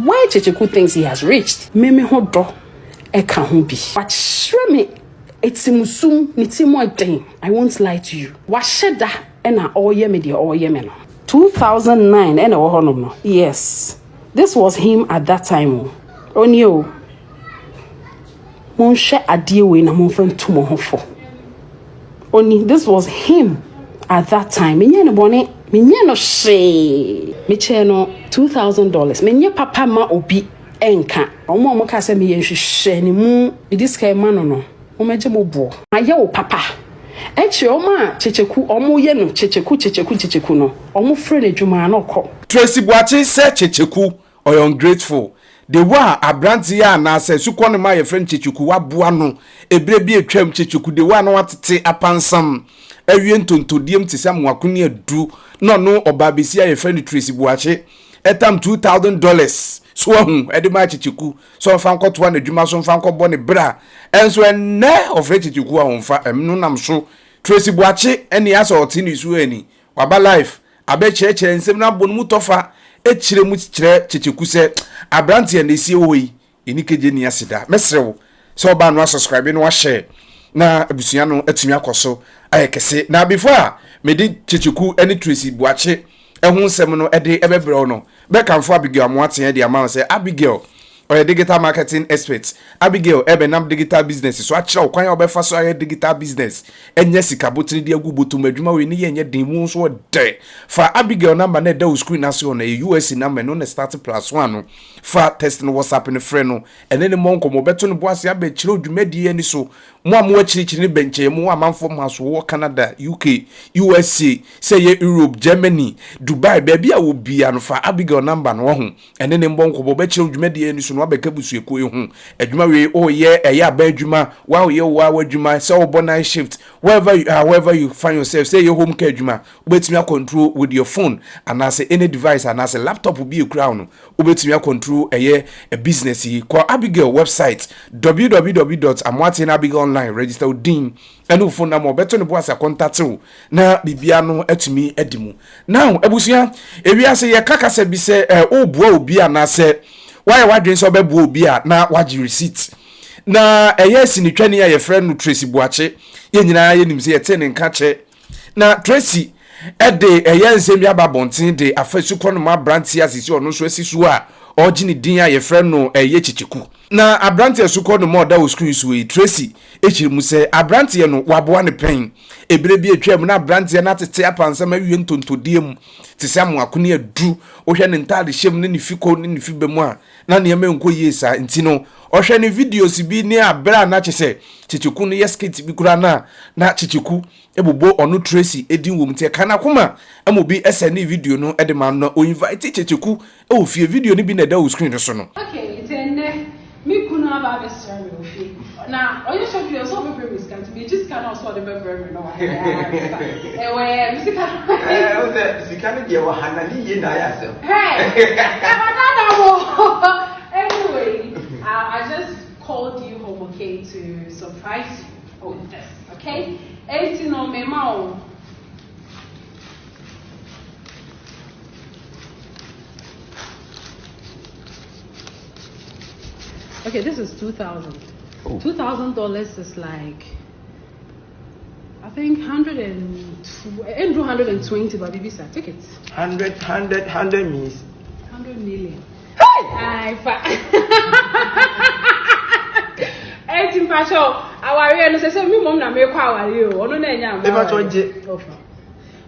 Where Kyekyeku thinks he has reached, Meme Hodo, Eka Hubi. But Shreme, it's Musum, Nitimo Dane. I won't lie to you. Washeda, and I all yemedia all yemen. 2009, and a yes. This was him at that time. Onyo. Mon share a deal with a mon friend to Mohofo. Only this was him at that time. Minyano bonnet, minyano she. Micheno $2,000. Menye papa ma obi enka. Omo mo ka se me yenhwehwe ni mu. This kind man no. Omeje mo bo. Aye wo papa. Echi oma Kyekyeku omo ye no Kyekyeku no. Omo frɛ adwuma na okɔ. Tracey Boakye say Kyekyeku or ungrateful. The wa abranti ya na se sukɔ ne ma ye friend Kyekyeku wa boa no. Ebre bi atwam Kyekyeku de wa na watete apansam. Ewie ntontodiem te sam wakuni adu no no obabesi ya friend Tracey Boakye. Etam $2,000. So ede ma Kyekyeku so fa nkoto na adwuma so fa nkɔbɔ ne bra enso enne of Kyekyeku a honfa emno nam so Tracey Boakye ene asa otini su ani waba life abe kyerɛkyerɛ nsɛm na bɔ no mu tɔfa ekyerɛ mu kyerɛ Kyekyeku sɛ abrante na esi oyi enikeje ni aseda mesrewo so oba no subscribe no share na abusua no atumi akoso ayekese na before me di Kyekyeku ene Tracey Boakye ehun nsɛm no ede ebebrɛ no bekamfo Abigail Moaten de amount say Abigail or a digital marketing expert. Abigail ebenam digital business so akira okwan obefa so digital business enye sika botini de agubotu madwuma we ni yenye demu so de fa Abigail number na da screen ase on a US number no na start +1 no fa test no WhatsApp ne frɛ no ene ne monko mo beto no boase abekire odwumadi ani so mo am wakirikyiri ne benche mo amanfo maso wo Canada UK USA say Europe Germany Dubai baby a wo bia no fa Abigail number no ho ene ne monko bo bekire odwumadi ani so no abeka busueko hu adwuma we o ye eya ba adwuma wa ye wa adwuma say wo night shift wherever you find yourself say your home care adwuma obetimi control with your phone and as any device and as a laptop will be a crown obetimi control a business call Abigail website www.amwatenabigail.online register din and phone number beto ne boasa contact na bibia no atumi edimu now ebusua ewia say ye kakasa bi say o boa obi anase why wadwen so bebu obi a na wagi receipt na eye ni twani ya ye friend no Tracey Boakye ye nyina ye nim se ye te ne nka che na Tracey ede eye nsem ya babonten de afasu kro no ma branti asisi ono so asisu a ogini din ya ye friend no eye Kyekyeku na abranti asukọ no mo da o screen so e Tracey echiri mu se abranti no waboa ne pen ebere bi atwam na abranti na tete apansam awie ntontodiem te sam akoni adu ohwe ne ntade hyem ne nifiko ne nifibemu a na ne yema nko yesa nti no ohwe ne videos bi ne abra na kyese Kyekyeku no yeskit bi kura na Kyekyeku ebobo ono Tracey edin wom te kana koma amobi SN video no edema no o invite Kyekyeku e o fie video ni bi na da o screen so no okay itenne mi kuna ba be sra me o fie na oyo show you so be premise can to be just can also the be no ewe misika o se sikane je wa hanani ye na ya se hey anyway I just called you home okay to surprise you with this okay 18 on me mouth. Okay, this is $2,000. $2,000 is like I think 120, but baby sir, take it. 100 means 100 million. Hey! Eighteen pasho, our real say me mom na me kwa wari o. Ono na enya am. E ma tonje.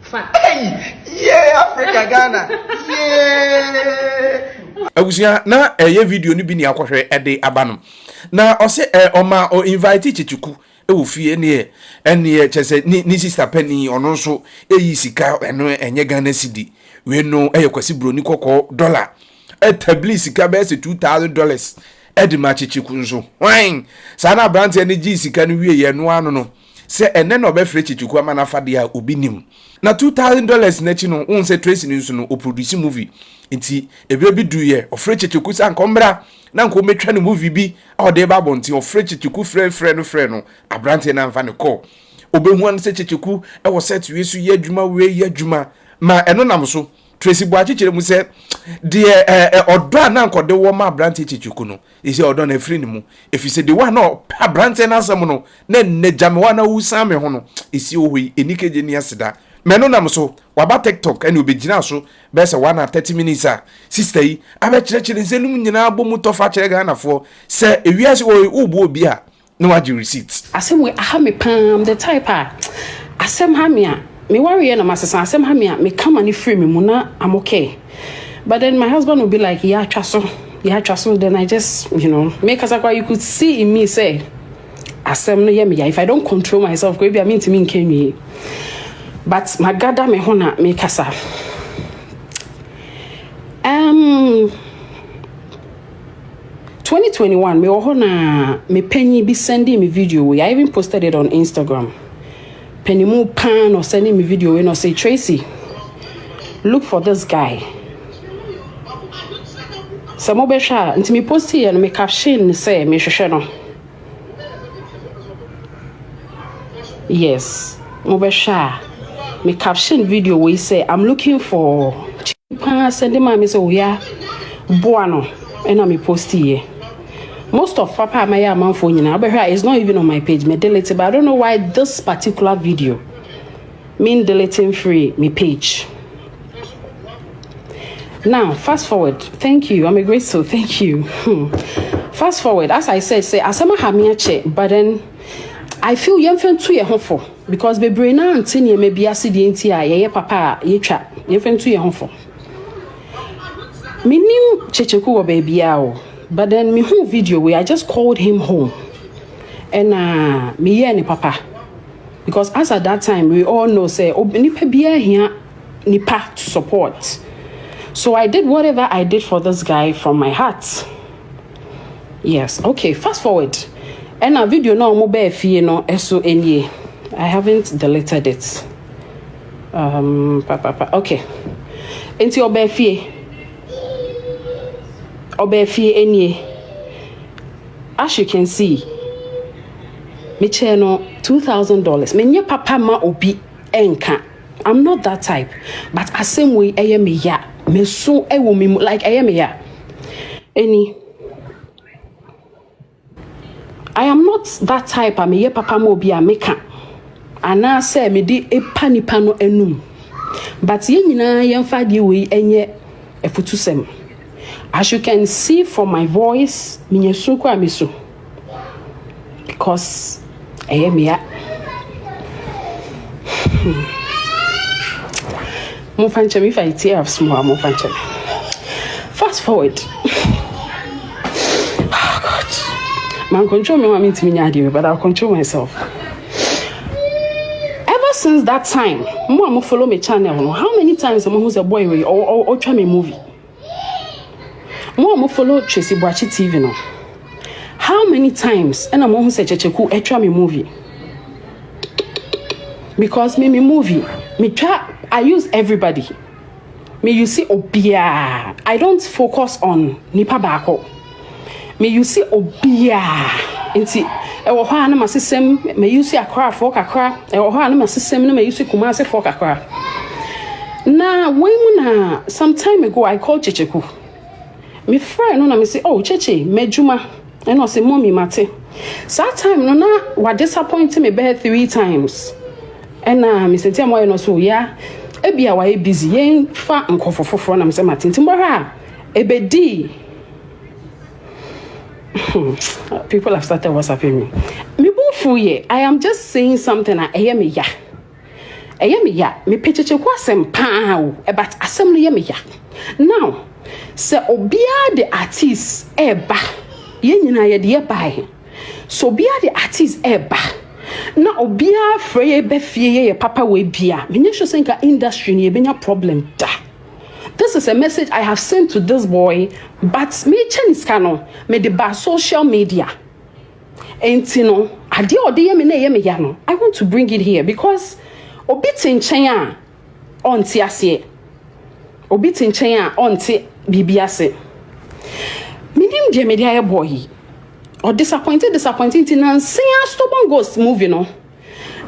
Fa. Hey! Yeah, Africa Ghana. Yeah! Abusia na eye video ni bi ni akohwe ede abanom. Na o se oma o invite Kyekyeku e wo fie ne ene chese ni sister penny ono so eyi sika eno enye Ghana cedi. We no kwasi broni kokko dollar. Etabli sika be se $2,000. Edi ma Kyekyeku nso wan sana brand ene gi sika no wie ye no ano no se ene no be frɛ Kyekyeku ama na fade a obi nim na $2,000 na chi no won se Tracey nso no o produce movie nti ebere bi du ye o frɛ Kyekyeku san kombra na nko metwa ne movie bi a o de ba bonti o frɛ Kyekyeku frɛ no abrante na mfa ne call obehu an se Kyekyeku e wo set we su ye adwuma we ye adwuma ma eno nam so Tracey Boakye chere mu se de odo anankode wo ma brante chichuku no isi odo na free ni mu efi se de wa na brante na asem no na nejame wa na wusan me ho no isi ohoi enikeje ni aseda meno nam so waba TikTok ene obegina so be se 1:30 minutes a sister yi abe chere zenum nyina abomu tofa chere ga na fo se ewiase wo ubu obi a no waji receipt asem we aha me pam the type a asem ha me a me worry na masesa asem ha me a me come ani free me mu na I'm okay. But then my husband will be like, yeah, trust. Then I just, make us like you could see in me say, asem no yeah me. If I don't control myself, maybe I mean to me came me. But my gada me hona me kasa. 2021 me hona me penny be sending me video. I even posted it on Instagram. Penny mo pan or sending me video and or say Tracey, look for this guy. Some besha nti me post here and me caption say me hwehwe no. Yes, mo besha me caption video we say I'm looking for send me say oya boano and me post here. Most of papa my man for nyina obehwa is not even on my page. Me delete it, but I don't know why this particular video mean deleting free me page. Now, fast forward. Thank you. I'm grateful. Thank you. Fast forward. As I said, say asama hamiache, but then I feel yemfen too ye hofo because be brain na antini me bia se de ntia ye papa ye twa yemfen too ye hofo. Me nim Kyekyeku wo ba bia o, but then me hu video where I just called him home. And me ye ni papa. Because as at that time we all know say nipa bia here nipa to support. So I did whatever I did for this guy from my heart. Yes, okay, fast forward. And a video no mo be fie no eso enye. I haven't deleted it. Okay. Enti obe fie. Obe fie enye. As you can see, me channel $2,000. Me nye papa ma obi enka. I'm not that type, but as same way eye me ya. Me so ewo me like I am here. I am not that type. I'm ye papa mo bi ameka. Ana say me di epa nipa no enum. But ye nyina yemfa di we enye efutusem. As you can see from my voice, me so kwa me so. Because I am here. If I tear up small, fast forward. Oh God, man, control me. I mean to me, but I'll control myself. Ever since that time, Mama follow me channel. How many times am I who's a boy or try me movie? Mama follow Tracey Boakye TV no. How many times and I'm who say Kyekyeku try me movie? Because me movie, me try. I use everybody. Me you see obia. I don't focus on nipa bako. Me you see obia. Inti ewo ha na masesem me you see akra for kakra. Ewo ha na masesem na me you see Kumase for kakra. Na when na some time ago I called Kyekyeku. Me friend no na me say oh Cheche medjuma. And I say mommy mate. So time no na what disappointed me be 3 times. And me say tell no so yeah. Ebia wa e busy yen fa nkofofofo na me say matinti mbora ebedi. People have started WhatsApping me. Me bofu ye. I am just saying something I hear me ya. Me Kyekyeku asem pa o. But asem no ye me ya. Now, se obia the artist eba. Ye nyina ye de ba. So obia the artist eba. Na obia frey be fie ye papa we bia. Me sure say ka industry ni be nya problem da. This is a message I have sent to this boy, but me cheniska no me de ba social media. Enti no, ade ode ye me na ye me ya no. I want to bring it here because obi tinchen a onti ase. Obi tinchen a onti bibiase. Minim je media ye boy. Or disappointed in stubborn ghost movie no.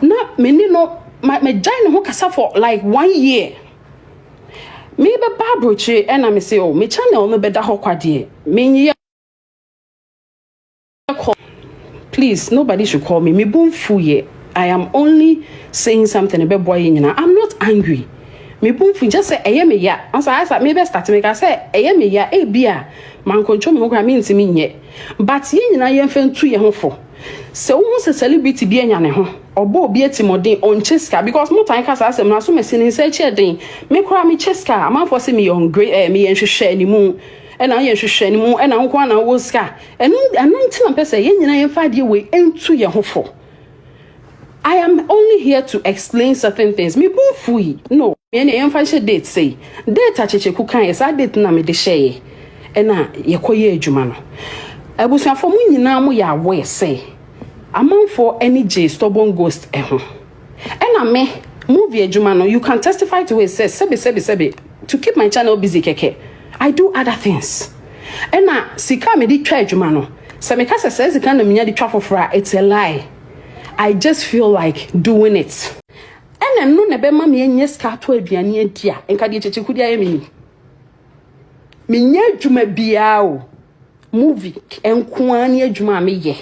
Na me ni no my giant ho kasa for like 1 year. Me be babroche and I say, oh, me channel no better hokwade. Me please, nobody should call me. Me boom fuye. I am only saying something about boy. I'm not angry. Me boom fu just say eye me ya. Answer I said me best start make I say eye me ya e bia. Man control me ho mean to me nye. But ye nyina ye mfa ntu ye ho fo. Se wo se celebrity bi anya ne ho. Obo obi etimodin on cheska because mo tan kasa asem na so me sin say chedin. Me kura me cheska. Amanfo say me on great me yenhwehwe animu. And I yenhwehwe animu and I nkwa na wo ska. And nti na pese ye nyina ye mfa de we entu ye ho fo. I am only here to explain certain things. Me boom fui. No. Me ne yemfa she date say. Date Kyekyeku kan yes date na me de share. E na ye koye adwuma no. Abusuafo mu nyina mo ya aware say. Amanfo any J stubborn ghost ho. E na me movie adwuma no you can testify to it say sebe to keep my channel busy keke. I do other things. E na sika me di twa adwuma no. Se me ka se sika na me nya di twa fofora it's a lie. I just feel like doing it. And no nebe ma me enye ska to aduane adia enka de Kyekyeku dia ye me nya adwuma bia o movie enko ani adwuma me ye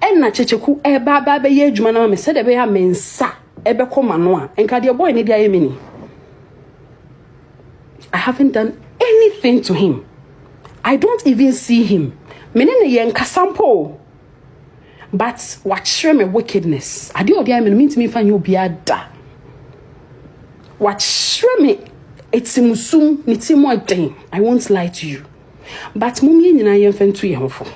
enna Kyekyeku e ba ye adwuma na me se de be ya mensa e be koma no a enka de boy ne dia ye me I haven't done anything to him. I don't even see him. Me ne ye enka sample. But watch me wickedness. I do I mean to me find you be ada. Watch me it's musum niti mo den. I won't lie to you. But mummy nyina yemfa ntu ye hofo.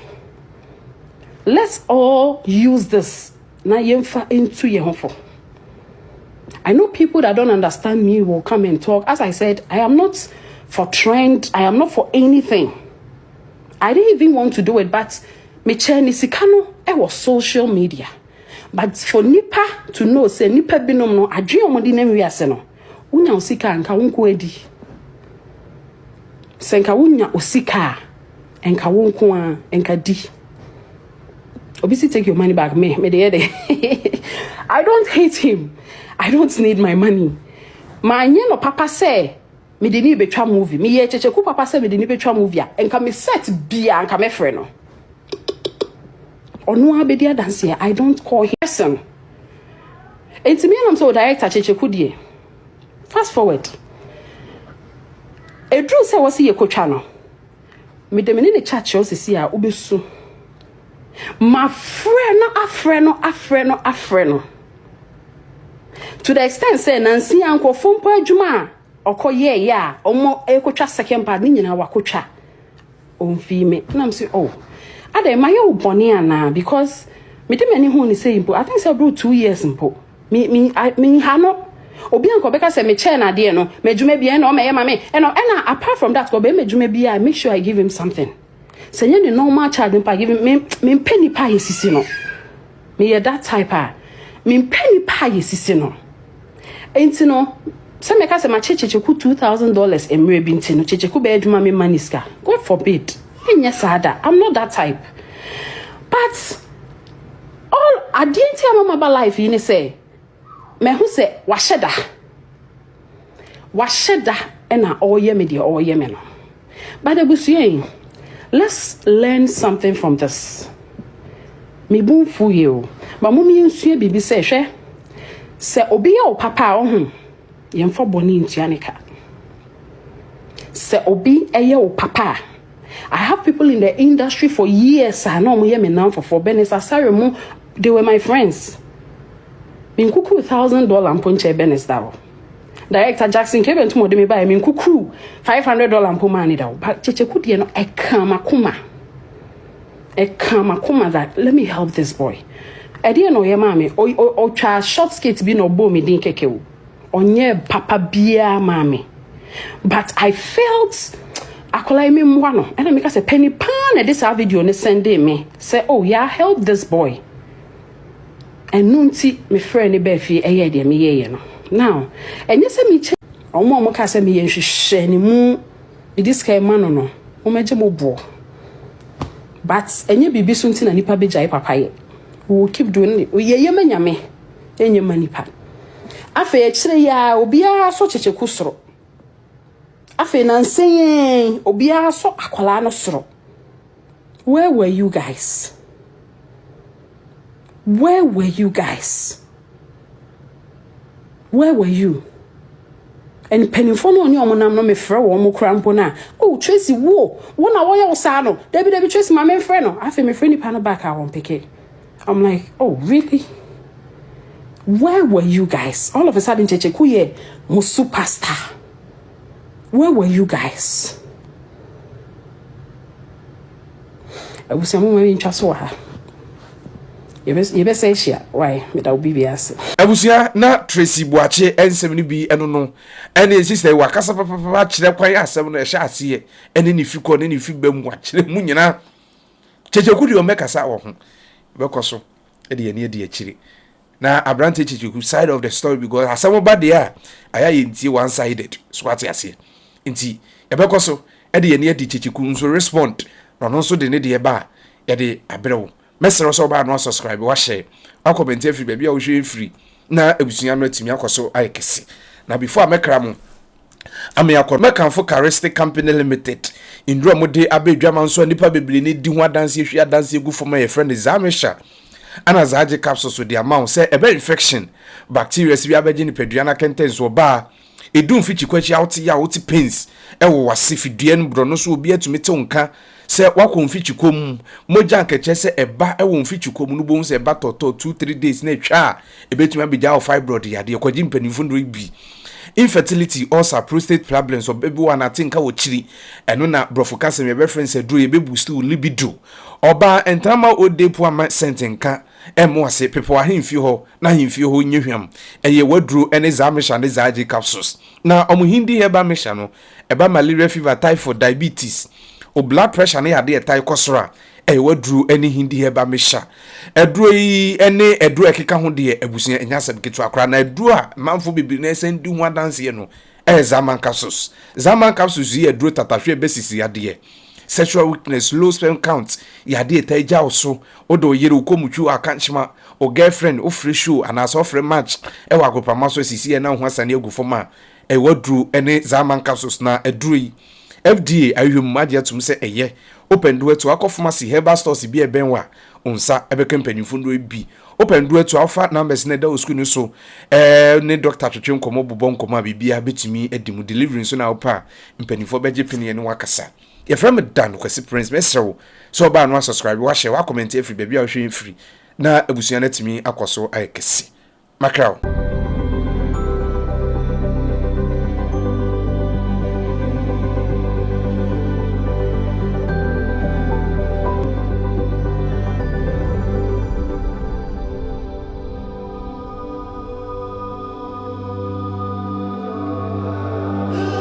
Let's all use this na yemfa into ye hofo. I know people that don't understand me will come and talk. As I said, I am not for trend. I am not for anything. I didn't even want to do it, but me cheni sikano was social media. But for nipa to know say nipa binom no adwe omodi na wiase no unya osika nka wonko edi senka unya osika enka wonko a enka di obisi take your money back me de I don't hate him. I don't need my money. My no papa say me de ni betwa movie me ye Kyekyeku papa say me de ni betwa movie a enka me set bia enka me frɛ no Onu abedia dance here. I don't call him person. It's me and I'm so director Kyekyeku die. Fast forward. E drew say was ye coach no. Me de me ne church o sisi a obesu. My friend no. To the extent say Nancy anko fompo adwuma okoye ya omo e kotwa second part ni nyina wakotwa. Onfi me. Na am say oh Ade my yo boni ana because me dem ani hu ni say impo I think say bro 2 years impo me ha no obi anko beka say me chair na de no me dwuma bia na o me ma me and apart from that go be me dwuma bia I make sure I give him something say you the normal charge him pa give him me penny pa yesisi no me that type me penny pa yesisi no enti no say me ka say ma Kyekyeku $2,000 emre bi enti no Kyekyeku be adwuma me maniska God forbid. Yes, I'm not that type. But all I didn't tell my life, you say, me who say, washeda, and I all ye media all ye men. But I was saying, let's learn something from this. Me boom for you, but mummy and sweet baby say, obi o papa oh, yem for boni in Tianica. Say obi a papa. I have people in the industry for years. I know me now for business. They were my friends. Min kuku $1,000 and punche business dawo. Director Jackson came to me buy min kuku $500 and pumani dawo. But Kyekyeku die no e kama kuma that let me help this boy. I didn't know your mommy or try short skate be no bo me din keke. Onye papa bia mommy. But I felt akola me mwano and I make us a penny pan and this video ne send me say oh yeah help this boy and nunti me friend be fi eye de me ye no now enye se me che omo ka se me ye hwehwe ni mu this kind man no o meje mo bo but enye bibi so nti na nipa beja papa ye we will keep doing it ye manyame enye manipa afa ye kire ya obi a so Kyekyeku soro afe na nsen obia so akwala no soro. Where were you guys? Where were you guys? Where were you? And penifo no onye omonam no me frɛ wo mo krampo na. Oh, Tracey wo na wo ya osa no. Debi Tracey ma me frɛ no. Afi me frɛ ni pa no back I won pick it. I'm like, "Oh, really? Where were you guys?" All of a sudden Kyekyeku ye mo superstar. Where were you guys? I was saying mo ntwa so ha. Yebe say share. Why? Me da obi biase. Abusia na Tracey Boakye ensem ni bi eno no. Ene sister wakasa papa kire kwan asem no ehye ase ene ni fikọ ne ni fibam wa kire mu nyina. Kyekyeku di o mekasa wo ho. Bekoso e de ye de akire. Na abrante Kyekyeku side of the story because asem ba de a aya ye ntie one sided. So ate ase. Nti e bekoso e de ye de Kyekyeku nso respond. No nso de ne de ba ye de abrewo. Mesero so ba no subscribe wa share wa comment every baby a wo hwe free na ebusunya no atimi akoso ayekese na before amekra mo ame akọ mekanfo Charistic Company Limited indro mo de abedwama nso nipa bebele ne di ho adanse hwe adanse egu fo ma ye friend zamesha ana zaje capsules so the amount say ebe infection bacteria si bi abeje ni pedua na kenten so ba edun fi chikwachi outi ya outi pains ewo wase fidua no bro no so obi atumi te nka se wakọ mfichikom moja nkeche se eba ewo mfichikom no bo se eba toto 2-3 days na twa ebetuma beja o fibroid yade kwaji mpanifo ndo bi infertility ulcer prostate problems or baby one atinka wo chiri eno na brofokase me reference edro ye be boost libido oba entama odepu ama sentenka emo ase people ahemfi ho na ahemfi ho nyehwam eye wadro ene zamesha ne zaje capsules na omuhindi heba mesha no eba malaria fever typhoid diabetes o blood pressure na yade etai kosora wadru ene hindi heba mesha edro yi ene edro ekeka ho de abusia enya sabketu akra na edro a manfo bibiri na sendi ho adanse no zaman capsules yi edro tatahwe besisi yade sexual weakness low sperm count yade etai jawso odo yere ukomutwu akanchima o girlfriend o free show and as offer match agopama so sisi na ho asane agufoma wadru ene zaman capsules na edro yi FDA ayum madia tum se eye open door to akọ pharmacy herbal stores bi ebenwa onsa ebeke mpanimfo ndo bi open door to alpha numbers na da oskunu so ne doctor twetwe nkomo bobọ nkomo bibia betumi edimu delivery so na opa mpanimfo beje pini ne wakasa ye from dan kwesi prince mesrew so ba no subscribe wa share wa comment every baby a hwe free na abusuan atimi akoso ayekesi makraw